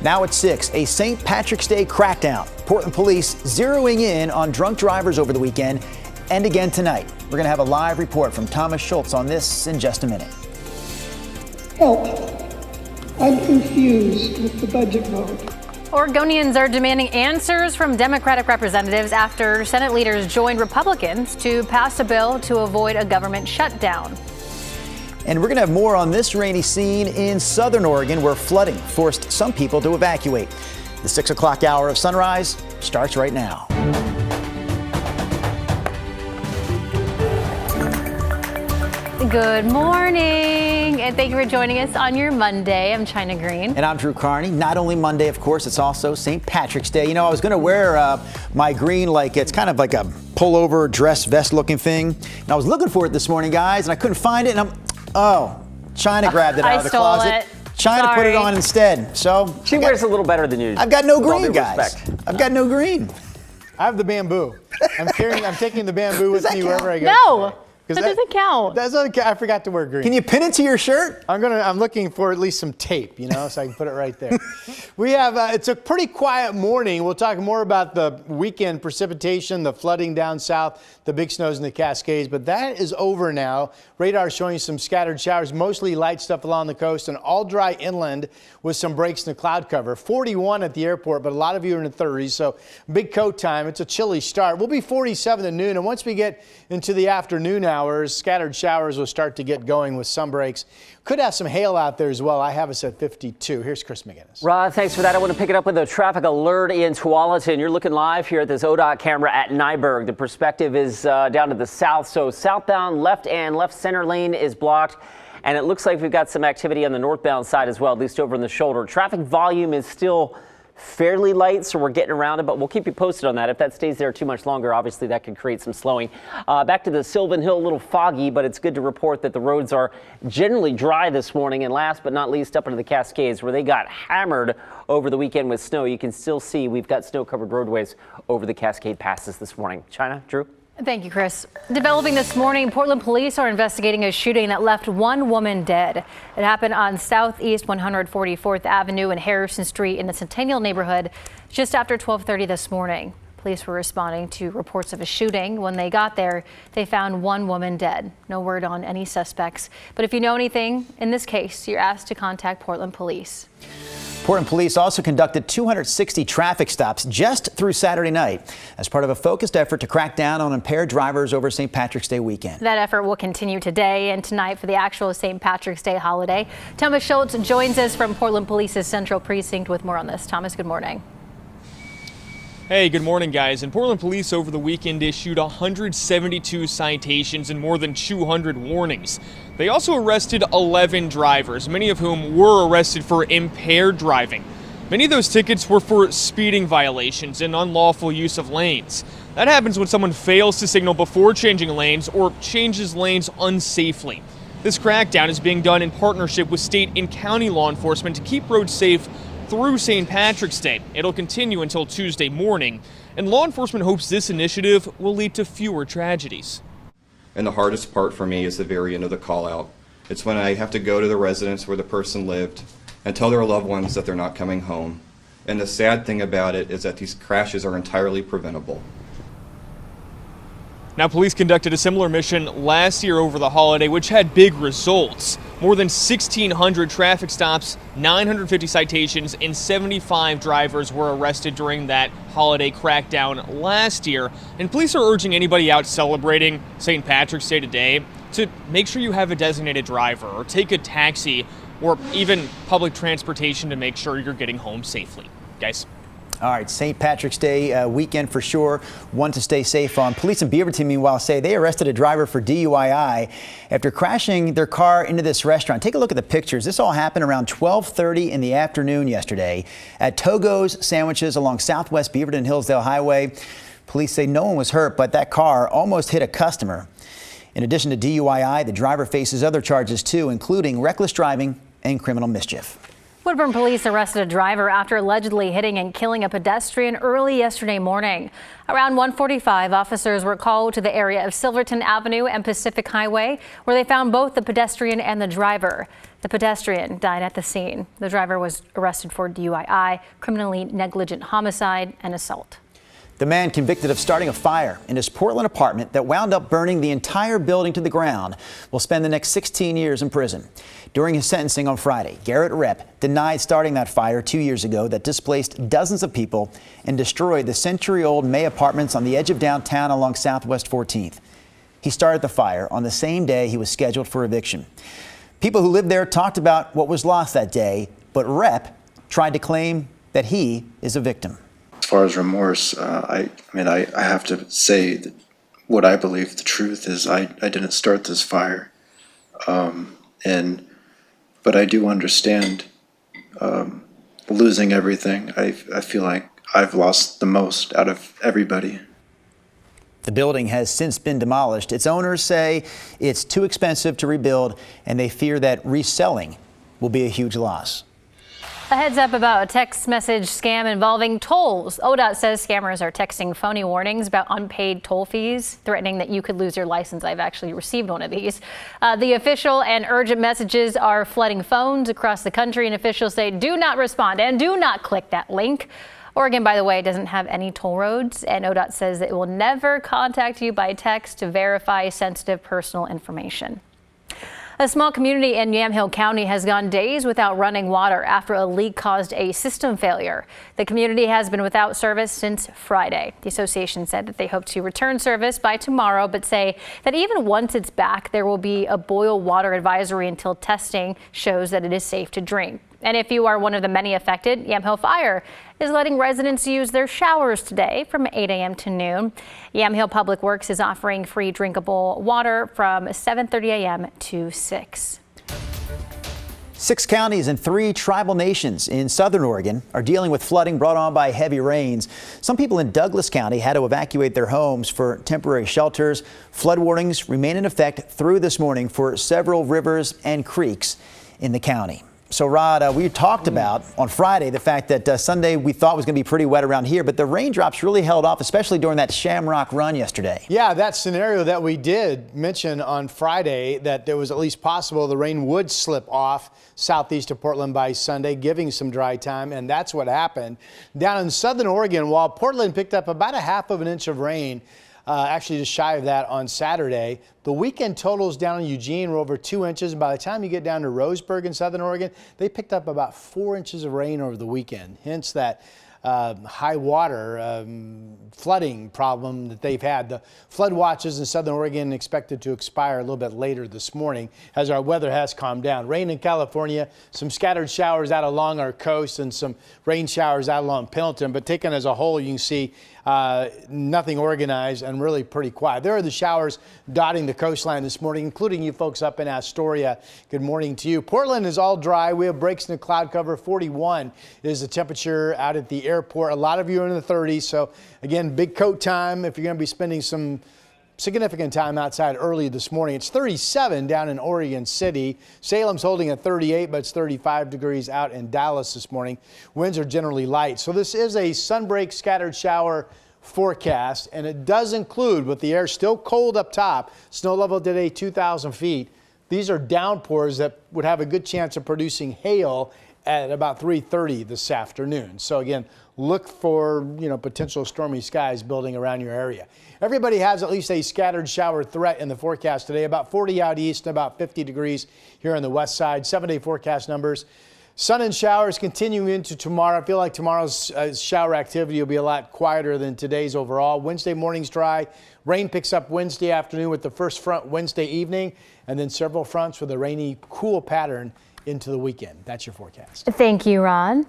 Now at 6, a St. Patrick's Day crackdown. Portland police zeroing in on drunk drivers over the weekend and again tonight. We're going to have a live report from Thomas Schultz on this in just a minute. Help. I'm confused with the budget vote. Oregonians are demanding answers from Democratic representatives after Senate leaders joined Republicans to pass a bill to avoid a government shutdown. And we're going to have more on this rainy scene in southern Oregon where flooding forced some people to evacuate. The 6 o'clock hour of sunrise starts right now. Good morning, and thank you for joining us on your Monday. I'm China Green. And I'm Drew Carney. Not only Monday, of course, it's also St. Patrick's Day. You know, I was going to wear my green, like it's kind of like a pullover dress vest looking thing. And I was looking for it this morning, guys, and I couldn't find it. And China grabbed it out of the closet. China put it on instead. So she wears a little better than you. I've got no green, guys. I've got no green. I have the bamboo. I'm taking the bamboo with me wherever I go. No. That doesn't count. That doesn't count. I forgot to wear green. Can you pin it to your shirt? I'm looking for at least some tape, so I can put it right there. We have, it's a pretty quiet morning. We'll talk more about the weekend precipitation, the flooding down south, the big snows in the Cascades, but that is over now. Radar showing some scattered showers, mostly light stuff along the coast and all dry inland with some breaks in the cloud cover. 41 at the airport, but a lot of you are in the 30s, so big coat time. It's a chilly start. We'll be 47 at noon, and once we get into the afternoon hours, scattered showers will start to get going with some breaks. Could have some hail out there as well. I have us at 52. Here's Chris McGinnis. Rod, thanks for that. I want to pick it up with a traffic alert in Tualatin. You're looking live here at this ODOT camera at Nyberg. The perspective is down to the south, so southbound left and left center lane is blocked. And it looks like we've got some activity on the northbound side as well, at least over in the shoulder. Traffic volume is still fairly light, so we're getting around it, but we'll keep you posted on that. If that stays there too much longer, obviously that could create some slowing. Back to the Sylvan Hill, a little foggy, but it's good to report that the roads are generally dry this morning. And last but not least, up into the Cascades, where they got hammered over the weekend with snow. You can still see we've got snow-covered roadways over the Cascade passes this morning. China, Drew? Thank you, Chris. Developing this morning, Portland police are investigating a shooting that left one woman dead. It happened on Southeast 144th Avenue and Harrison Street in the Centennial neighborhood just after 12:30 this morning. Police were responding to reports of a shooting. When they got there, they found one woman dead. No word on any suspects. But if you know anything in this case, you're asked to contact Portland Police. Portland police also conducted 260 traffic stops just through Saturday night as part of a focused effort to crack down on impaired drivers over St. Patrick's Day weekend. That effort will continue today and tonight for the actual St. Patrick's Day holiday. Thomas Schultz joins us from Portland Police's Central Precinct with more on this. Thomas, good morning. Hey, good morning, guys. And Portland police over the weekend issued 172 citations and more than 200 warnings. They also arrested 11 drivers, many of whom were arrested for impaired driving. Many of those tickets were for speeding violations and unlawful use of lanes. That happens when someone fails to signal before changing lanes or changes lanes unsafely. This crackdown is being done in partnership with state and county law enforcement to keep roads safe through St. Patrick's Day. It'll continue until Tuesday morning, and law enforcement hopes this initiative will lead to fewer tragedies. And the hardest part for me is the very end of the call out. It's when I have to go to the residence where the person lived and tell their loved ones that they're not coming home. And the sad thing about it is that these crashes are entirely preventable. Now, police conducted a similar mission last year over the holiday, which had big results. More than 1,600 traffic stops, 950 citations, and 75 drivers were arrested during that holiday crackdown last year. And police are urging anybody out celebrating St. Patrick's Day today to make sure you have a designated driver or take a taxi or even public transportation to make sure you're getting home safely. Guys. All right, St. Patrick's Day weekend for sure, one to stay safe on. Police in Beaverton, meanwhile, say they arrested a driver for DUI after crashing their car into this restaurant. Take a look at the pictures. This all happened around 12:30 in the afternoon yesterday at Togo's Sandwiches along Southwest Beaverton Hillsdale Highway. Police say no one was hurt, but that car almost hit a customer. In addition to DUI, the driver faces other charges too, including reckless driving and criminal mischief. Woodburn police arrested a driver after allegedly hitting and killing a pedestrian early yesterday morning. Around 1:45, officers were called to the area of Silverton Avenue and Pacific Highway, where they found both the pedestrian and the driver. The pedestrian died at the scene. The driver was arrested for DUI, criminally negligent homicide, and assault. The man convicted of starting a fire in his Portland apartment that wound up burning the entire building to the ground will spend the next 16 years in prison. During his sentencing on Friday, Garrett Rep denied starting that fire 2 years ago that displaced dozens of people and destroyed the century-old May apartments on the edge of downtown along Southwest 14th. He started the fire on the same day he was scheduled for eviction. People who lived there talked about what was lost that day, but Rep tried to claim that he is a victim. As far as remorse, I have to say that what I believe the truth is I didn't start this fire. But I do understand losing everything. I feel like I've lost the most out of everybody. The building has since been demolished. Its owners say it's too expensive to rebuild, and they fear that reselling will be a huge loss. A heads up about a text message scam involving tolls. ODOT says scammers are texting phony warnings about unpaid toll fees, threatening that you could lose your license. I've actually received one of these. The official and urgent messages are flooding phones across the country, and officials say do not respond and do not click that link. Oregon, by the way, doesn't have any toll roads, and ODOT says that it will never contact you by text to verify sensitive personal information. A small community in Yamhill County has gone days without running water after a leak caused a system failure. The community has been without service since Friday. The association said that they hope to return service by tomorrow, but say that even once it's back, there will be a boil water advisory until testing shows that it is safe to drink. And if you are one of the many affected, Yamhill Fire is letting residents use their showers today from 8 a.m. to noon. Yamhill Public Works is offering free drinkable water from 7:30 a.m. to 6. 6 counties and 3 tribal nations in southern Oregon are dealing with flooding brought on by heavy rains. Some people in Douglas County had to evacuate their homes for temporary shelters. Flood warnings remain in effect through this morning for several rivers and creeks in the county. So, Rod, we talked about on Friday the fact that Sunday we thought was going to be pretty wet around here, but the raindrops really held off, especially during that Shamrock run yesterday. Yeah, that scenario that we did mention on Friday, that there was at least possible the rain would slip off southeast of Portland by Sunday, giving some dry time, and that's what happened. Down in southern Oregon, while Portland picked up about 1/2 inch of rain, actually just shy of that on Saturday, the weekend totals down in Eugene were over 2 inches. And by the time you get down to Roseburg in southern Oregon, they picked up about 4 inches of rain over the weekend. Hence that high water flooding problem that they've had. The flood watches in southern Oregon expected to expire a little bit later this morning as our weather has calmed down. Rain in California, some scattered showers out along our coast and some rain showers out along Pendleton, but taken as a whole, you can see nothing organized and really pretty quiet. There are the showers dotting the coastline this morning, including you folks up in Astoria. Good morning to you. Portland is all dry. We have breaks in the cloud cover. 41 is the temperature out at the airport. A lot of you are in the 30s. So again, big coat time if you're going to be spending some significant time outside early this morning. It's 37 down in Oregon City. Salem's holding at 38, but it's 35 degrees out in Dallas this morning. Winds are generally light. So this is a sunbreak scattered shower forecast, and it does include, with the air still cold up top, snow level today 2,000 feet. These are downpours that would have a good chance of producing hail at about 3:30 this afternoon. So again, look for potential stormy skies building around your area. Everybody has at least a scattered shower threat in the forecast today. About 40 out east and about 50 degrees here on the west side. 7-day forecast numbers. Sun and showers continuing into tomorrow. I feel like tomorrow's shower activity will be a lot quieter than today's overall. Wednesday morning's dry. Rain picks up Wednesday afternoon with the first front Wednesday evening, and then several fronts with a rainy, cool pattern into the weekend. That's your forecast. Thank you, Ron.